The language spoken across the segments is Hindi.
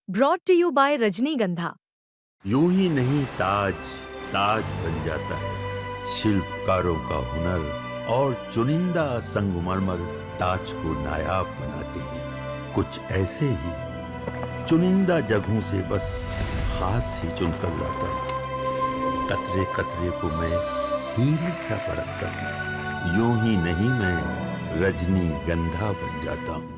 ब्रॉट टू यू बाय रजनीगंधा। यूं ही नहीं ताज ताज बन जाता है, शिल्पकारों का हुनर और चुनिंदा संगमरमर ताज को नायाब बनाते हैं। कुछ ऐसे ही चुनिंदा जगहों से बस खास ही चुनकर लाता हूँ। कतरे कतरे को मैं हीरे सा परखता हूँ। यूं ही नहीं मैं रजनीगंधा बन जाता हूँ।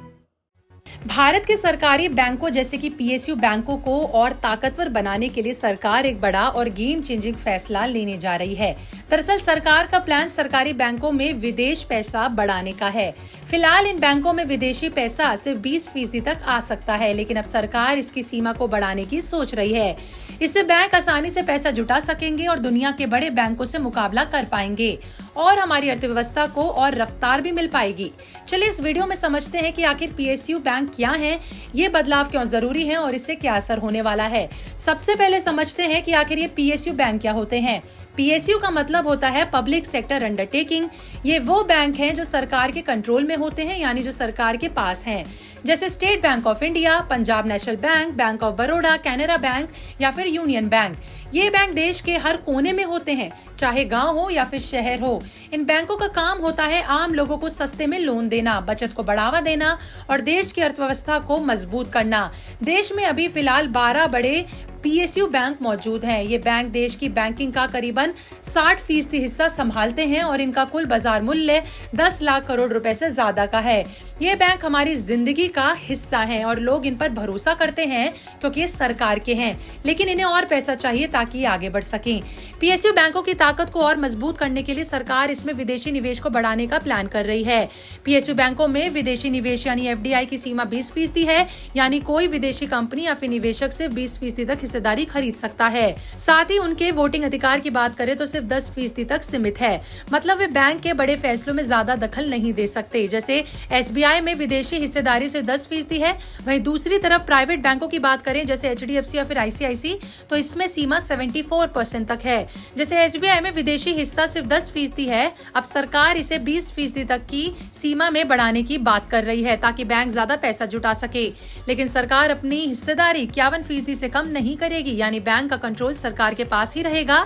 भारत के सरकारी बैंकों जैसे कि पीएसयू बैंकों को और ताकतवर बनाने के लिए सरकार एक बड़ा और गेम चेंजिंग फैसला लेने जा रही है। दरअसल सरकार का प्लान सरकारी बैंकों में विदेश पैसा बढ़ाने का है। फिलहाल इन बैंकों में विदेशी पैसा सिर्फ 20% तक आ सकता है, लेकिन अब सरकार इसकी सीमा को बढ़ाने की सोच रही है। इससे बैंक आसानी से पैसा जुटा सकेंगे और दुनिया के बड़े बैंकों से मुकाबला कर पाएंगे और हमारी अर्थव्यवस्था को और रफ्तार भी मिल पाएगी। चलिए इस वीडियो में समझते हैं कि आखिर पीएसयू बैंक क्या है, ये बदलाव क्यों जरूरी है और इससे क्या असर होने वाला है। सबसे पहले समझते हैं कि आखिर ये पीएसयू बैंक क्या होते हैं। पीएसयू का मतलब होता है पब्लिक सेक्टर अंडरटेकिंग। ये वो बैंक हैं जो सरकार के कंट्रोल में होते हैं, यानी जो सरकार के पास हैं, जैसे state bank of India, Punjab national bank, bank of Baroda, Canara bank या फिर यूनियन बैंक। ये बैंक देश के हर कोने में होते हैं, चाहे गांव हो या फिर शहर हो। इन बैंकों का काम होता है आम लोगों को सस्ते में लोन देना, बचत को बढ़ावा देना और देश की अर्थव्यवस्था को मजबूत करना। देश में अभी फिलहाल 12 बड़े पीएसयू बैंक मौजूद हैं। ये बैंक देश की बैंकिंग का करीबन 60% हिस्सा संभालते हैं और इनका कुल बाजार मूल्य 10 लाख करोड़ रुपए से ज्यादा का है। ये बैंक हमारी जिंदगी का हिस्सा हैं और लोग इन पर भरोसा करते हैं क्योंकि ये सरकार के हैं, लेकिन इन्हें और पैसा चाहिए ताकि ये आगे बढ़ सकें। पीएसयू बैंकों की ताकत को और मजबूत करने के लिए सरकार इसमें विदेशी निवेश को बढ़ाने का प्लान कर रही है। पीएसयू बैंकों में विदेशी निवेश यानी एफडीआई की सीमा 20% है, यानी कोई विदेशी कंपनी या फिर निवेशक सिर्फ 20% तक हिस्सेदारी खरीद सकता है। साथ ही उनके वोटिंग अधिकार की बात करें तो सिर्फ 10% तक सीमित है। मतलब वे बैंक के बड़े फैसलों में ज्यादा दखल नहीं दे सकते। जैसे एसबीआई में विदेशी हिस्सेदारी से 10% है, वहीं दूसरी तरफ प्राइवेट बैंकों की बात करें जैसे एचडीएफसी या फिर आईसीआईसी तो इसमें सीमा 74% तक है। जैसे एसबीआई में विदेशी हिस्सा सिर्फ 10% है, अब सरकार इसे 20% तक की सीमा में बढ़ाने की बात कर रही है ताकि बैंक ज्यादा पैसा जुटा सके। लेकिन सरकार अपनी हिस्सेदारी 51% से कम नहीं करेगी, यानी बैंक का कंट्रोल सरकार के पास ही रहेगा,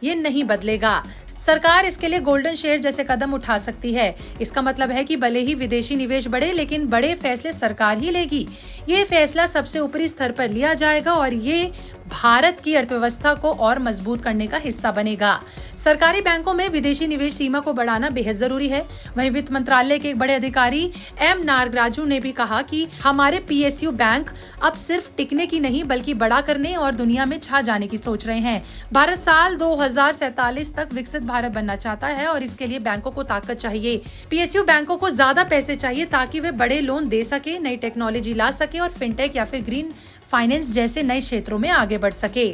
ये नहीं बदलेगा। सरकार इसके लिए गोल्डन शेयर जैसे कदम उठा सकती है। इसका मतलब है कि भले ही विदेशी निवेश बढ़े, लेकिन बड़े फैसले सरकार ही लेगी। ये फैसला सबसे ऊपरी स्तर पर लिया जाएगा और ये भारत की अर्थव्यवस्था को और मजबूत करने का हिस्सा बनेगा। सरकारी बैंकों में विदेशी निवेश सीमा को बढ़ाना बेहद जरूरी है। वहीं वित्त मंत्रालय के एक बड़े अधिकारी एम नागराजू ने भी कहा कि हमारे पीएसयू बैंक अब सिर्फ टिकने की नहीं बल्कि बड़ा करने और दुनिया में छा जाने की सोच रहे हैं। भारत साल 2047 तक विकसित भारत बनना चाहता है और इसके लिए बैंकों को ताकत चाहिए। पीएसयू बैंकों को ज्यादा पैसे चाहिए ताकि वे बड़े लोन दे सके, नई टेक्नोलॉजी ला सके और फिनटेक या फिर ग्रीन फाइनेंस जैसे नए क्षेत्रों में आगे बढ़ सके।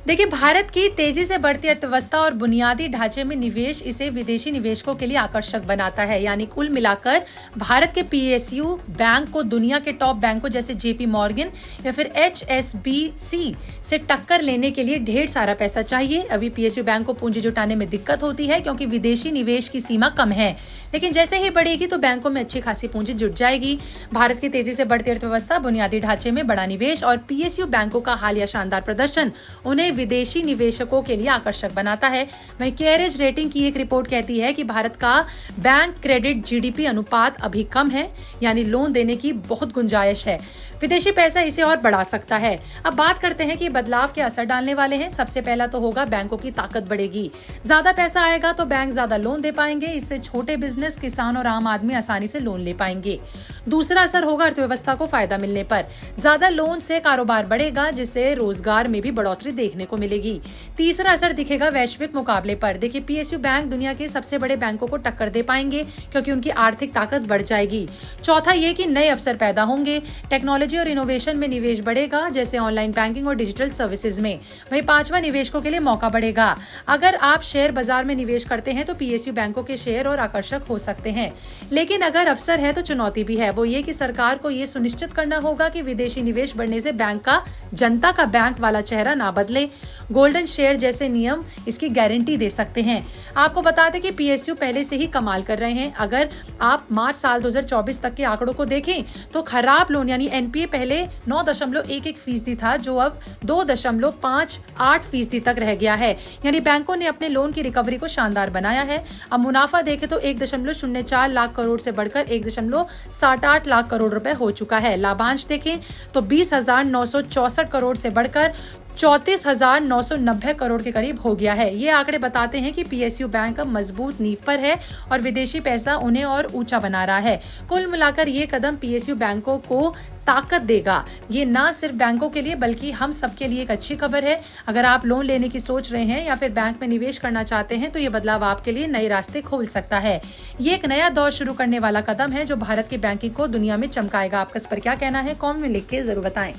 देखिए, भारत की तेजी से बढ़ती अर्थव्यवस्था और बुनियादी ढांचे में निवेश इसे विदेशी निवेशकों के लिए आकर्षक बनाता है। यानी कुल मिलाकर भारत के पीएसयू बैंक को दुनिया के टॉप बैंकों जैसे जेपी मॉर्गन या फिर एचएसबीसी से टक्कर लेने के लिए ढेर सारा पैसा चाहिए। अभी पीएसयू बैंक को पूंजी जुटाने में दिक्कत होती है क्योंकि विदेशी निवेश की सीमा कम है, लेकिन जैसे ही बढ़ेगी तो बैंकों में अच्छी खासी पूंजी जुट जाएगी। भारत की तेजी से बढ़ती अर्थव्यवस्था, बुनियादी ढांचे में बड़ा निवेश और पीएसयू बैंकों का हालिया शानदार प्रदर्शन उन्हें विदेशी निवेशकों के लिए आकर्षक बनाता है। वहीं केयरेज रेटिंग की एक रिपोर्ट कहती है कि भारत का बैंक क्रेडिट जीडीपी अनुपात अभी कम है, यानी लोन देने की बहुत गुंजाइश है। विदेशी पैसा इसे और बढ़ा सकता है। अब बात करते हैं कि बदलाव के असर डालने वाले हैं। सबसे पहला तो होगा बैंकों की ताकत बढ़ेगी। ज्यादा पैसा आएगा तो बैंक ज्यादा लोन दे पाएंगे। इससे छोटे बिजनेस, किसान और आम आदमी आसानी से लोन ले पाएंगे। दूसरा असर होगा अर्थव्यवस्था को फायदा मिलने पर। ज्यादा लोन से कारोबार बढ़ेगा, जिससे रोजगार में भी बढ़ोतरी देखने को मिलेगी। तीसरा असर दिखेगा वैश्विक मुकाबले पर। देखिए, पीएसयू बैंक दुनिया के सबसे बड़े बैंकों को टक्कर दे पाएंगे क्योंकि उनकी आर्थिक ताकत बढ़ जाएगी। चौथा ये कि नए अवसर पैदा होंगे। टेक्नोलॉजी और इनोवेशन में निवेश बढ़ेगा, जैसे ऑनलाइन बैंकिंग और डिजिटल सर्विसेज में। वहीं पांचवा, निवेशकों के लिए मौका बढ़ेगा। अगर आप शेयर बाजार में निवेश करते हैं तो पीएसयू बैंकों के शेयर और आकर्षक हो हो सकते हैं। लेकिन अगर अवसर है तो चुनौती भी है, वो ये कि सरकार को ये सुनिश्चित करना होगा कि विदेशी निवेश बढ़ने से बैंक का जनता का बैंक वाला चेहरा ना बदले। गोल्डन शेयर जैसे नियम इसकी गारंटी दे सकते हैं। आपको बता दें कि पीएसयू पहले से ही कमाल कर रहे हैं। अगर आप मार्च साल 2024 तक के आंकड़ों को देखें तो खराब लोन यानी एनपीए पहले 9.11% था, जो अब 2.58% तक रह गया है। यानी बैंकों ने अपने लोन की रिकवरी को शानदार बनाया है। अब मुनाफा देखें तो 1.04 लाख करोड़ से बढ़कर 1.68 लाख करोड़ रुपए हो चुका है। लाभांश देखें तो 20,964 करोड़ से बढ़कर 34,990 करोड़ के करीब हो गया है। ये आंकड़े बताते हैं कि पीएसयू बैंक अब मजबूत नींव पर है और विदेशी पैसा उन्हें और ऊंचा बना रहा है। कुल मिलाकर ये कदम पीएसयू बैंकों को ताकत देगा। ये ना सिर्फ बैंकों के लिए बल्कि हम सबके लिए एक अच्छी खबर है। अगर आप लोन लेने की सोच रहे हैं या फिर बैंक में निवेश करना चाहते हैं तो ये बदलाव आपके लिए नए रास्ते खोल सकता है। ये एक नया दौर शुरू करने वाला कदम है जो भारत की बैंकिंग को दुनिया में चमकाएगा। आपका इस पर क्या कहना है, कमेंट में लिख के जरूर बताएं।